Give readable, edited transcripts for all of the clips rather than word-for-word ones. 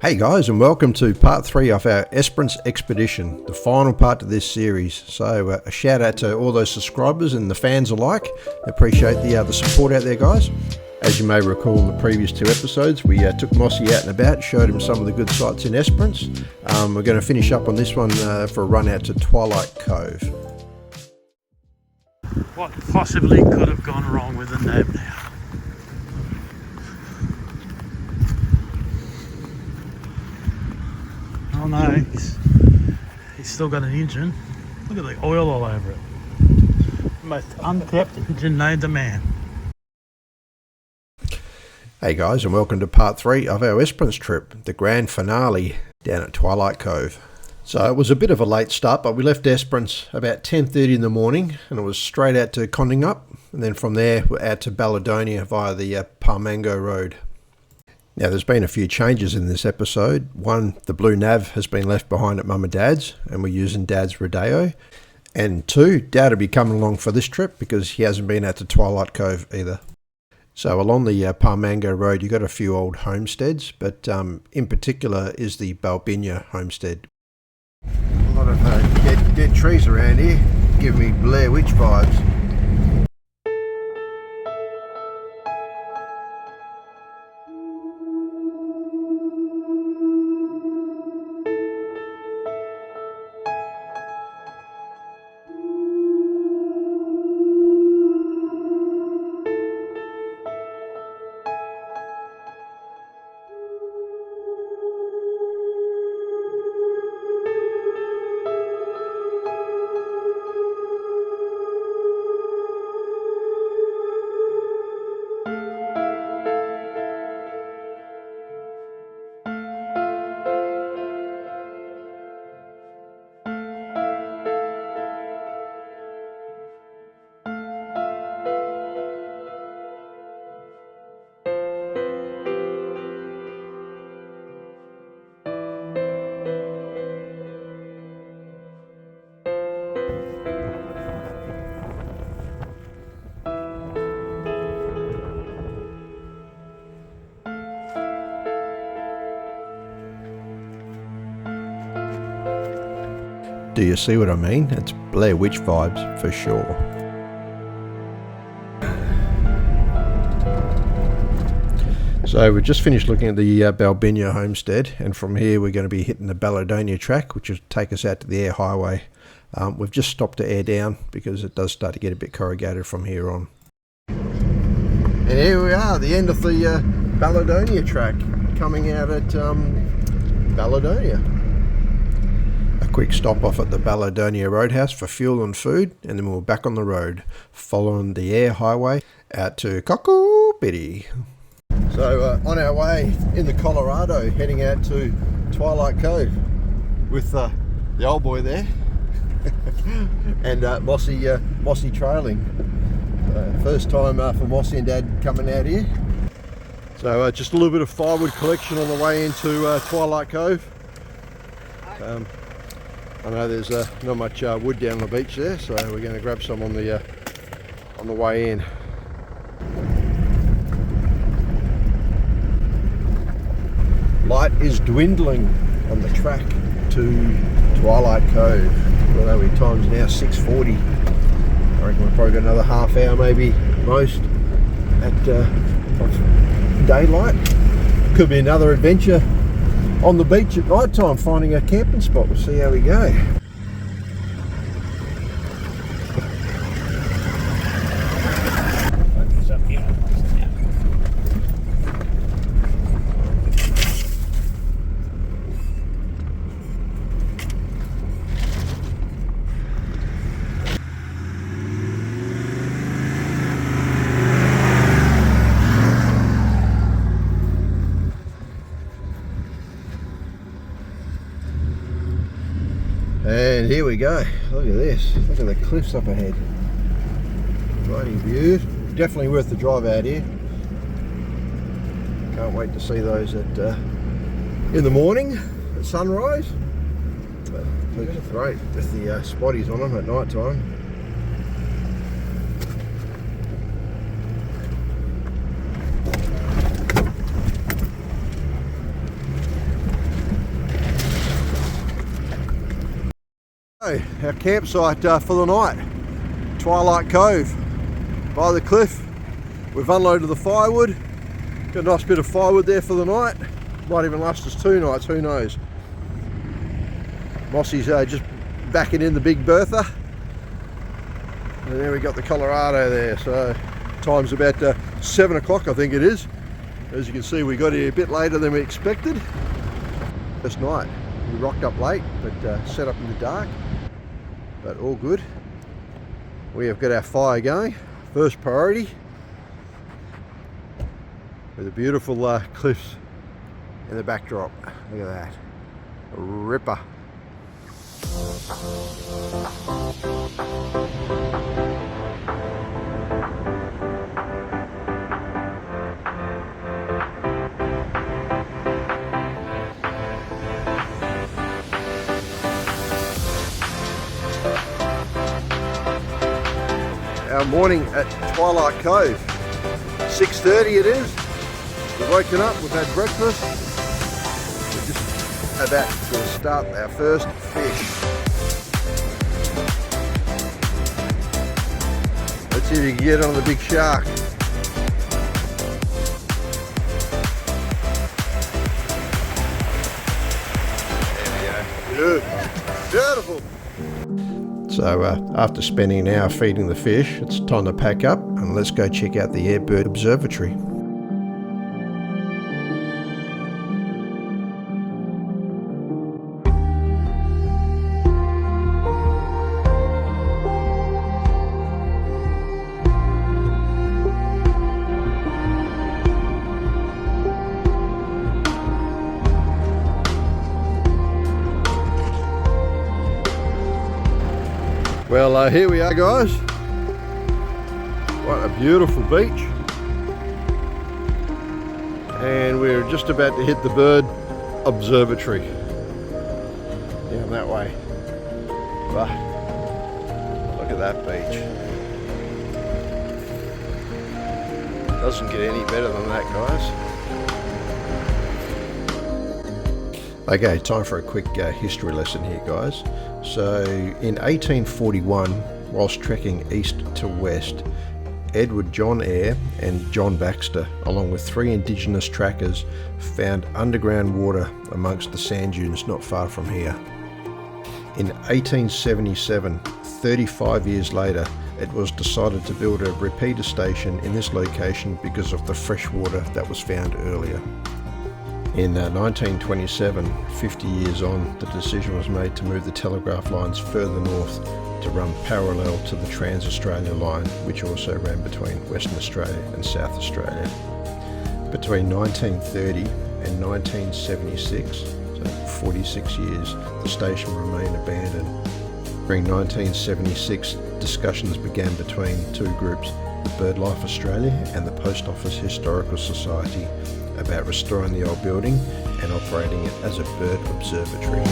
Hey guys, and welcome to part 3 of our Esperance expedition, the final part of this series. So a shout out to all those subscribers and the fans alike. Appreciate the support out there, guys. As you may recall in the previous 2 episodes, we took Mossy out and about, showed him some of the good sights in Esperance. We're going to finish up on this one for a run out to Twilight Cove. What possibly could have gone wrong with the nab now? Oh no, he's still got an engine. Look at the oil all over it. Most unkept engine known to man. Hey guys, and welcome to part 3 of our Esperance trip, the grand finale down at Twilight Cove. So it was a bit of a late start, but we left Esperance about 10:30 in the morning, and it was straight out to Condingup, and then from there we're out to Balladonia via the Parmango Road. Now there's been a few changes in this episode. One, the blue nav has been left behind at Mum and Dad's, and we're using Dad's Rodeo. And 2, Dad will be coming along for this trip because he hasn't been out to Twilight Cove either. So along the Parmango Road you've got a few old homesteads, but in particular is the Balbinya Homestead. A lot of dead trees around here give me Blair Witch vibes. Do you see what I mean? It's Blair Witch vibes for sure. So we've just finished looking at the Balbinya Homestead, and from here we're going to be hitting the Balladonia track, which will take us out to the Ayre Highway. We've just stopped to air down because it does start to get a bit corrugated from here on. And here we are, the end of the Balladonia track, coming out at Balladonia. A quick stop off at the Balladonia Roadhouse for fuel and food, and then we're back on the road, following the Ayre Highway out to Cockbiddy. So on our way in the Colorado, heading out to Twilight Cove with the old boy there and Mossy trailing. First time for Mossy and Dad coming out here. So just a little bit of firewood collection on the way into Twilight Cove. I know there's not much wood down on the beach there, so we're going to grab some on the way in. Light is dwindling on the track to Twilight Cove. Although we time's now 6:40. I reckon we've probably got another half hour, maybe most, of daylight. Could be another adventure on the beach at night time, finding a camping spot. We'll see how we go. And here we go. Look at this. Look at the cliffs up ahead. Bloody views. Definitely worth the drive out here. Can't wait to see those in the morning at sunrise. But looks great with the spotties on them at night time. Our campsite for the night, Twilight Cove, by the cliff. We've unloaded the firewood, got a nice bit of firewood there for the night. Might even last us 2 nights, who knows. Mossy's just backing in the Big Bertha. And then we got the Colorado there, so time's about 7 o'clock I think it is. As you can see, we got here a bit later than we expected. First night, we rocked up late, but set up in the dark, but all good. We have got our fire going, first priority, with the beautiful cliffs in the backdrop. Look at that, a ripper. Our morning at Twilight Cove, 6:30 it is. We've woken up, we've had breakfast. We're just about to start our first fish. Let's see if you can get on the big shark. There we go. Good. Beautiful. So after spending an hour feeding the fish, it's time to pack up and let's go check out the Ayre Bird Observatory. Well, here we are, guys. What a beautiful beach. And we're just about to hit the Bird Observatory. Down that way. But look at that beach. Doesn't get any better than that, guys. Okay, time for a quick history lesson here, guys. So in 1841, whilst trekking east to west, Edward John Ayre and John Baxter, along with 3 indigenous trackers, found underground water amongst the sand dunes not far from here. In 1877, 35 years later, it was decided to build a repeater station in this location because of the fresh water that was found earlier. In 1927, 50 years on, the decision was made to move the telegraph lines further north to run parallel to the Trans-Australia line, which also ran between Western Australia and South Australia. Between 1930 and 1976, so 46 years, the station remained abandoned. During 1976, discussions began between 2 groups, BirdLife Australia and the Post Office Historical Society, about restoring the old building and operating it as a bird observatory.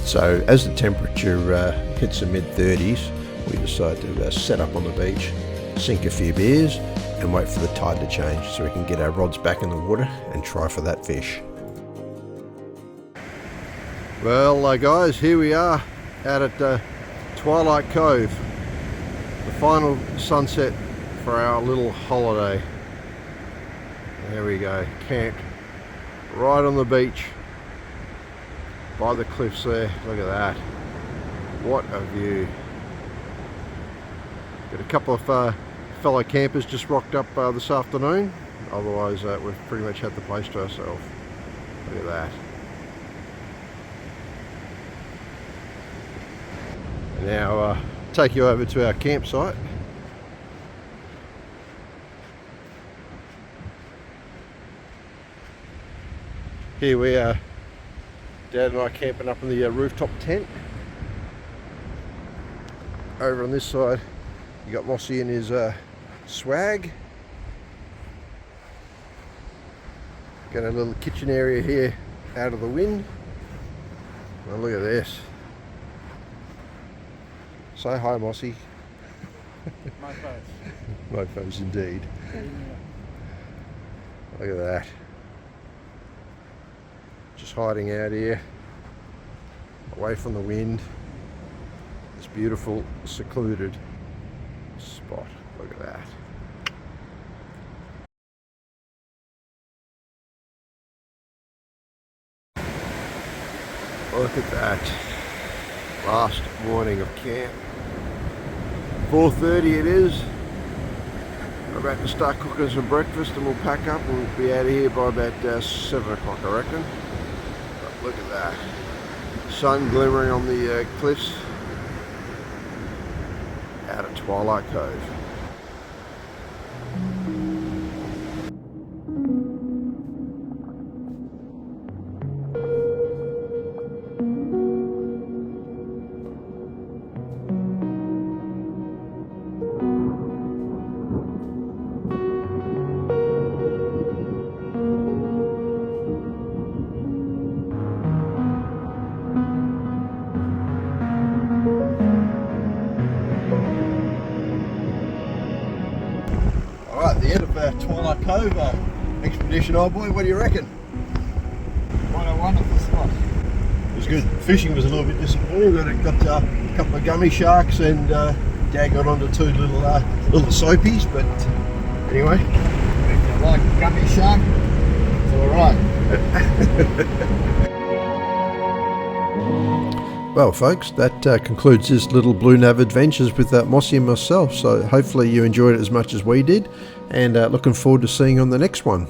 So as the temperature hits the mid-30s, we decide to set up on the beach, sink a few beers and wait for the tide to change so we can get our rods back in the water and try for that fish. Well guys, here we are out at Twilight Cove, the final sunset for our little holiday. There we go, camped right on the beach by the cliffs there. Look at that, what a view. Got a couple of fellow campers just rocked up this afternoon, otherwise we've pretty much had the place to ourselves. Look at that. Now take you over to our campsite. Here we are, Dad and I camping up in the rooftop tent. Over on this side You got Mossy in his swag. Got a little kitchen area here out of the wind. Now look at this. Say hi, Mossy. Mofos indeed. Look at that. Just hiding out here, away from the wind. This beautiful, secluded spot. Look at that. Look at that. Last morning of camp. 4:30 it is. We're about to start cooking some breakfast and we'll pack up and we'll be out of here by about 7 o'clock, I reckon. But look at that. Sun glimmering on the cliffs out at Twilight Cove. Alright, the end of Twilight Cove expedition, old boy. What do you reckon? What a wonderful spot. It was good. Fishing was a little bit disappointing, but it got a couple of gummy sharks and Dad got onto 2 little soapies, but anyway. If you like gummy shark, it's alright. Well folks, that concludes this little Blue Nav adventures with Mossy and myself, so hopefully you enjoyed it as much as we did, and looking forward to seeing you on the next one.